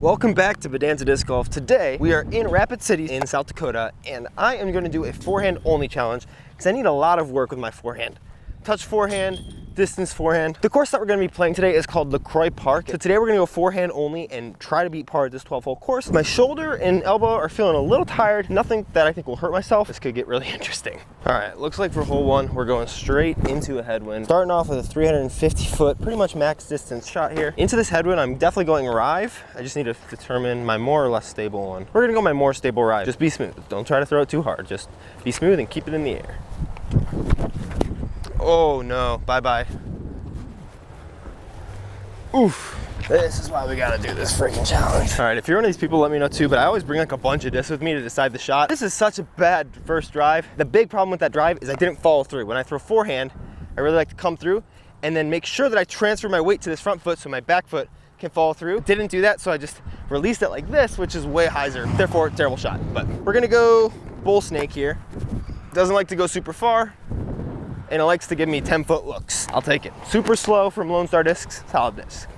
Welcome back to Midranges Disc Golf. Today we are in Rapid City in South Dakota, and I am going to do a forehand only challenge because I need a lot of work with my forehand. Touch forehand, distance forehand. The course that we're going to be playing today is called Lacroix Park. So today we're going to go forehand only and try to beat par at this 12-hole course. My shoulder and elbow are feeling a little tired. Nothing that I think will hurt myself. This could get really interesting. All right, looks like for hole one, we're going straight into a headwind. Starting off with a 350-foot, pretty much max distance shot here. Into this headwind, I'm definitely going rive. I just need to determine my more or less stable one. We're going to go my more stable rive. Just be smooth. Don't try to throw it too hard. Just be smooth and keep it in the air. Oh no, bye-bye. Oof. This is why we gotta do this freaking challenge. All right, if you're one of these people, let me know too, but I always bring like a bunch of discs with me to decide the shot. This is such a bad first drive. The big problem with that drive is I didn't follow through. When I throw forehand, I really like to come through and then make sure that I transfer my weight to this front foot so my back foot can follow through. Didn't do that, so I just released it like this, which is way hyzer. Therefore, terrible shot. But we're gonna go bull snake here. Doesn't like to go super far, and it likes to give me 10-foot looks. I'll take it. Super slow from Lone Star Discs, solid disc.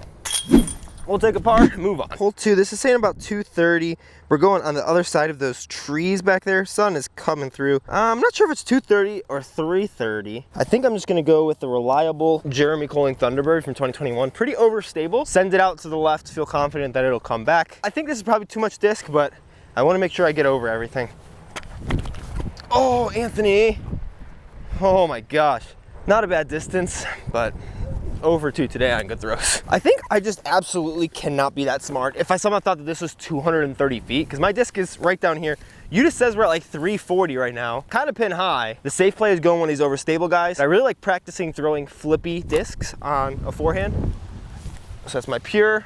We'll take a par, move on. Hole two, this is saying about 230. We're going on the other side of those trees back there. Sun is coming through. I'm not sure if it's 230 or 330. I think I'm just gonna go with the reliable Jeremy Colling Thunderbird from 2021. Pretty overstable. Send it out to the left, feel confident that it'll come back. I think this is probably too much disc, but I wanna make sure I get over everything. Oh, Anthony. Oh my gosh. Not a bad distance, but over two today on good throws. I think I just absolutely cannot be that smart if I somehow thought that this was 230 feet, because my disc is right down here. Udis says we're at like 340 right now, kind of pin high. The safe play is going one of these overstable guys. I really like practicing throwing flippy discs on a forehand. So that's my pure.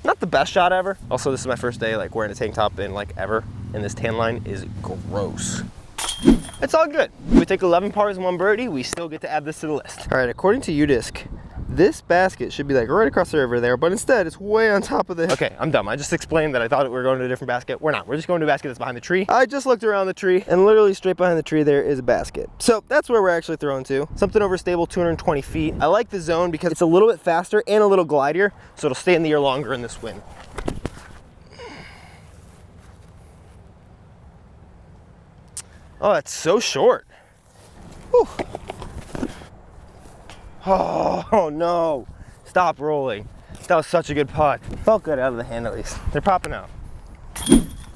Not the best shot ever. Also, this is my first day like wearing a tank top in like ever, and this tan line is gross. It's all good. We take 11 pars and 1 birdie, we still get to add this to the list. All right, according to UDisc, this basket should be like right across the river there, but instead it's way on top of the hill. Okay, I'm dumb. I just explained that I thought we were going to a different basket. We're not. We're just going to a basket that's behind the tree. I just looked around the tree, and literally straight behind the tree there is a basket. So that's where we're actually throwing to. Something over stable, 220 feet. I like the zone because it's a little bit faster and a little glidier, so it'll stay in the air longer in this wind. Oh, that's so short. Whew. Oh no, stop rolling. That was such a good putt. Felt good out of the hand at least. They're popping out.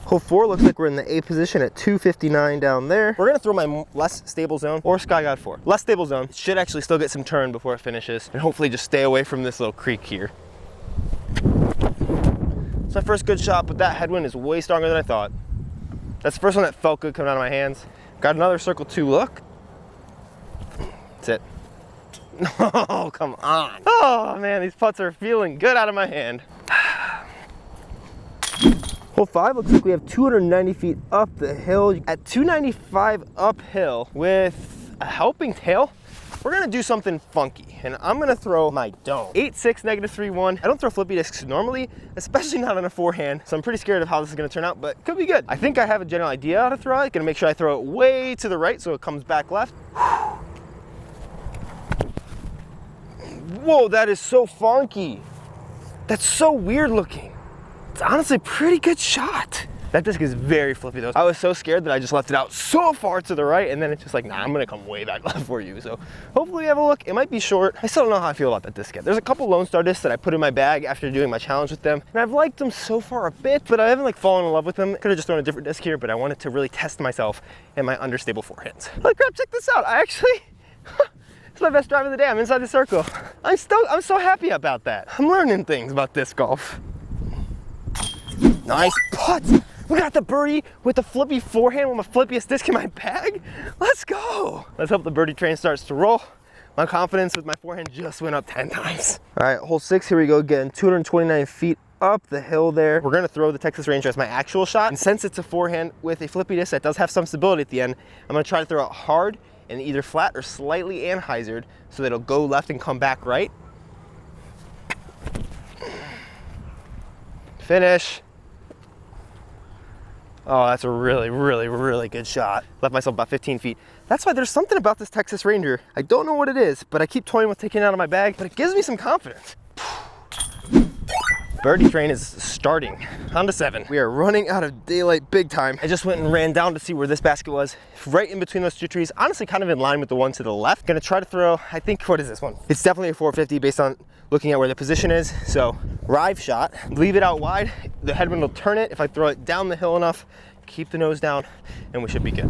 Hole four looks like we're in the A position at 259 down there. We're gonna throw my less stable zone or Sky God 4. Less stable zone. Should actually still get some turn before it finishes and hopefully just stay away from this little creek here. It's my first good shot, but that headwind is way stronger than I thought. That's the first one that felt good coming out of my hands. Got another circle two look. That's it. Oh, come on. Oh man, these putts are feeling good out of my hand. Hole five looks like we have 290 feet up the hill. At 295 uphill with a helping tail, we're gonna do something funky, and I'm gonna throw my dome. 8-6, -3-1. I don't throw flippy discs normally, especially not on a forehand, so I'm pretty scared of how this is gonna turn out, but could be good. I think I have a general idea how to throw it. Gonna make sure I throw it way to the right so it comes back left. Whoa, that is so funky. That's so weird looking. It's honestly a pretty good shot. That disc is very flippy though. I was so scared that I just left it out so far to the right, and then it's just like, nah, I'm gonna come way back left for you. So hopefully you have a look. It might be short. I still don't know how I feel about that disc yet. There's a couple Lone Star discs that I put in my bag after doing my challenge with them, and I've liked them so far a bit, but I haven't like fallen in love with them. Could have just thrown a different disc here, but I wanted to really test myself and my understable forehands. Holy crap, check this out. I actually, it's my best drive of the day. I'm inside the circle. I'm so happy about that. I'm learning things about disc golf. Nice putt. We got the birdie with the flippy forehand with my flippiest disc in my bag. Let's go. Let's hope the birdie train starts to roll. My confidence with my forehand just went up 10 times. All right, hole six, here we go again. 229 feet up the hill there. We're gonna throw the Texas Ranger as my actual shot. And since it's a forehand with a flippy disc that does have some stability at the end, I'm gonna try to throw it hard and either flat or slightly anhyzered so that it'll go left and come back right. Finish. Oh, that's a really, really, really good shot. Left myself about 15 feet. That's why there's something about this Texas Ranger. I don't know what it is, but I keep toying with taking it out of my bag, but it gives me some confidence. Birdie train is starting. On to 7. We are running out of daylight big time. I just went and ran down to see where this basket was. Right in between those 2 trees. Honestly, kind of in line with the one to the left. Gonna try to throw, I think, what is this one? It's definitely a 450 based on looking at where the position is. So, rive shot. Leave it out wide. The headwind will turn it. If I throw it down the hill enough, keep the nose down, and we should be good.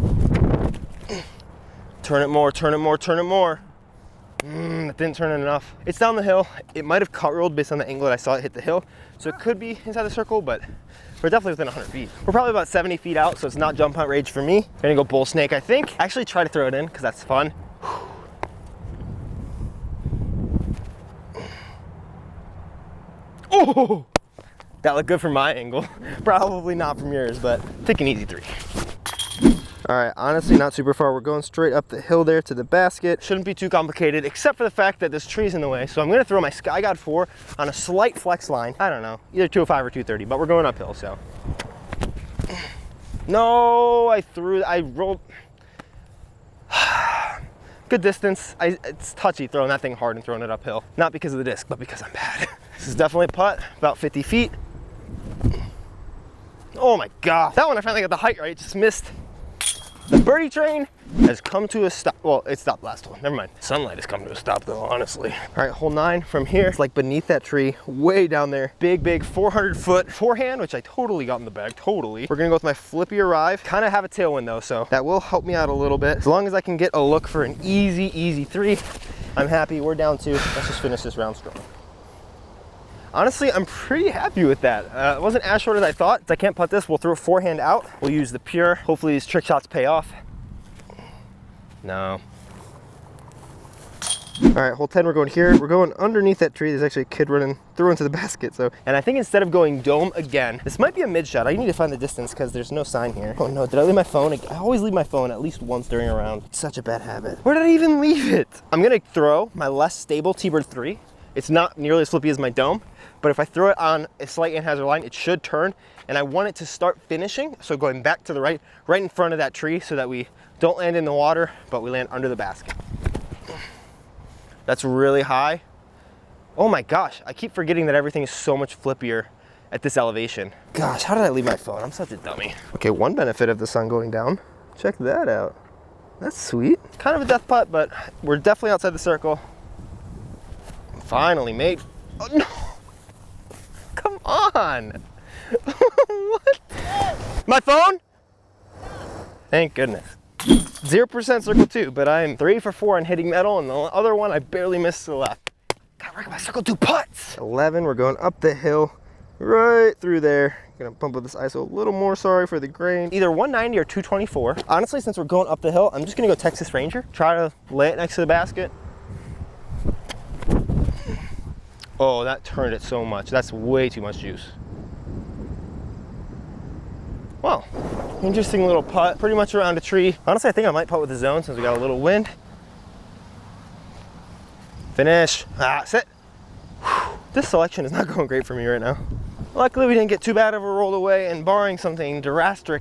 Turn it more, turn it more, turn it more. It didn't turn it enough. It's down the hill. It might have cartwheeled based on the angle that I saw it hit the hill. So it could be inside the circle, but we're definitely within 100 feet. We're probably about 70 feet out, so it's not jump hunt range for me. Gonna go bull snake, I think. Actually try to throw it in, because that's fun. Oh! That looked good from my angle. Probably not from yours, but take an easy 3. All right, honestly, not super far. We're going straight up the hill there to the basket. Shouldn't be too complicated, except for the fact that this tree's in the way. So I'm gonna throw my Sky God 4 on a slight flex line. I don't know, either 205 or 230, but we're going uphill, so. No, I rolled. Good distance. It's touchy throwing that thing hard and throwing it uphill. Not because of the disc, but because I'm bad. This is definitely a putt, about 50 feet. Oh my God. That one I finally got the height right, just missed. The birdie train has come to a stop. Well, it stopped last hole, never mind. Sunlight has come to a stop though, honestly. All right, hole 9 from here. It's like beneath that tree, way down there. Big 400-foot forehand, which I totally got in the bag, totally. We're gonna go with my flippy arrive. Kind of have a tailwind though, so that will help me out a little bit. As long as I can get a look for an easy 3, I'm happy. We're down 2. Let's just finish this round strong. Honestly, I'm pretty happy with that. It wasn't as short as I thought. If I can't putt this, we'll throw a forehand out. We'll use the pure. Hopefully these trick shots pay off. No. All right, hole 10, we're going here. We're going underneath that tree. There's actually a kid running through into the basket. So, and I think instead of going dome again, this might be a mid shot. I need to find the distance because there's no sign here. Oh no, did I leave my phone? I always leave my phone at least once during a round. It's such a bad habit. Where did I even leave it? I'm gonna throw my less stable T-Bird 3. It's not nearly as flippy as my dome, but if I throw it on a slight in-hazard line, it should turn, and I want it to start finishing, so going back to the right in front of that tree so that we don't land in the water, but we land under the basket. That's really high. Oh my gosh, I keep forgetting that everything is so much flippier at this elevation. Gosh, how did I leave my phone? I'm such a dummy. Okay, one benefit of the sun going down. Check that out. That's sweet. Kind of a death putt, but we're definitely outside the circle. Finally made. Oh no! Come on! What? My phone? Thank goodness. 0% circle 2, but I'm 3 for 4 on hitting metal, and the other one I barely missed to the left. Gotta work on my circle 2 putts. 11, we're going up the hill, right through there. Gonna bump up this ISO a little more, sorry for the grain. Either 190 or 224. Honestly, since we're going up the hill, I'm just gonna go Texas Ranger. Try to lay it next to the basket. Oh, that turned it so much. That's way too much juice. Well, interesting little putt, pretty much around a tree. Honestly, I think I might putt with the zone since we got a little wind. Finish. Ah, sit. Whew. This selection is not going great for me right now. Luckily, we didn't get too bad of a roll away, and barring something drastic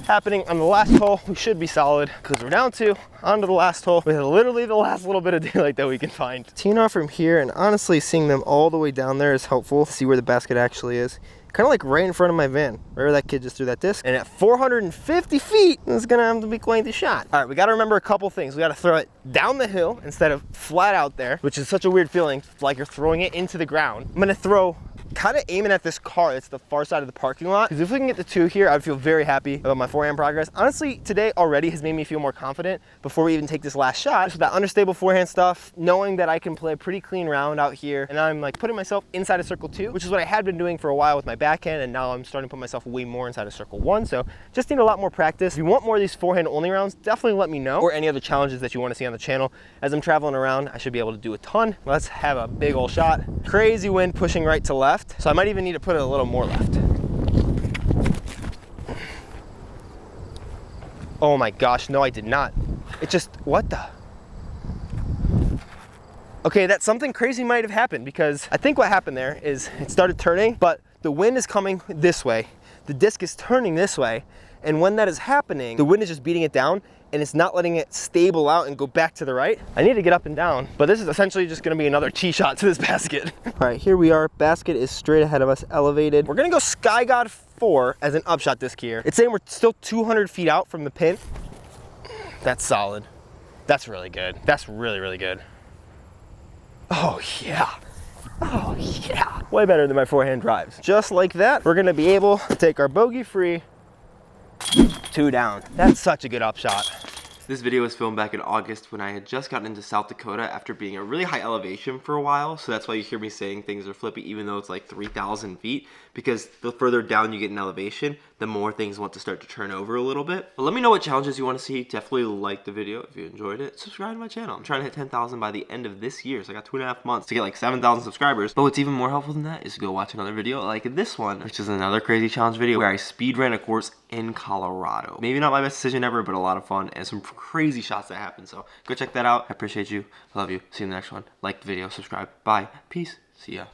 happening on the last hole, we should be solid because we're down 2 onto the last hole with literally the last little bit of daylight that we can find. Teeing off from here, and honestly seeing them all the way down there is helpful to see where the basket actually is. Kind of like right in front of my van, right where that kid just threw that disc. And at 450 feet, it's gonna have to be quite the shot. All right, we gotta remember a couple things. We gotta throw it down the hill instead of flat out there, which is such a weird feeling, like you're throwing it into the ground. I'm gonna throw kind of aiming at this car that's the far side of the parking lot, because if we can get the 2 here, I'd feel very happy about my forehand progress. Honestly, today already has made me feel more confident before we even take this last shot. Just with that understable forehand stuff, knowing that I can play a pretty clean round out here, and I'm like putting myself inside of circle 2, which is what I had been doing for a while with my backhand, and now I'm starting to put myself way more inside of circle 1, so just need a lot more practice. If you want more of these forehand only rounds, definitely let me know, or any other challenges that you want to see on the channel. As I'm traveling around, I should be able to do a ton. Let's have a big old shot. Crazy wind pushing right to left, so I might even need to put it a little more left. Oh my gosh, no, I did not. It just, what the? Okay, that something crazy might have happened, because I think what happened there is it started turning, but the wind is coming this way. The disc is turning this way, And when that is happening, the wind is just beating it down and it's not letting it stable out and go back to the right. I need to get up and down, but this is essentially just gonna be another tee shot to this basket. All right, here we are. Basket is straight ahead of us, elevated. We're gonna go Sky God 4 as an upshot disc here. It's saying we're still 200 feet out from the pin. That's solid. That's really good. That's really, really good. Oh yeah. Oh yeah. Way better than my forehand drives. Just like that, we're gonna be able to take our bogey-free 2 down. That's such a good upshot. This video was filmed back in August when I had just gotten into South Dakota after being at a really high elevation for a while. So that's why you hear me saying things are flippy even though it's like 3,000 feet, because the further down you get in elevation, the more things want to start to turn over a little bit. But let me know what challenges you want to see. Definitely like the video if you enjoyed it. Subscribe to my channel. I'm trying to hit 10,000 by the end of this year. So I got 2.5 months to get like 7,000 subscribers. But what's even more helpful than that is to go watch another video like this one, which is another crazy challenge video where I speed ran a course in Colorado. Maybe not my best decision ever, but a lot of fun and some crazy shots that happened. So go check that out. I appreciate you. I love you. See you in the next one. Like the video, subscribe. Bye. Peace. See ya.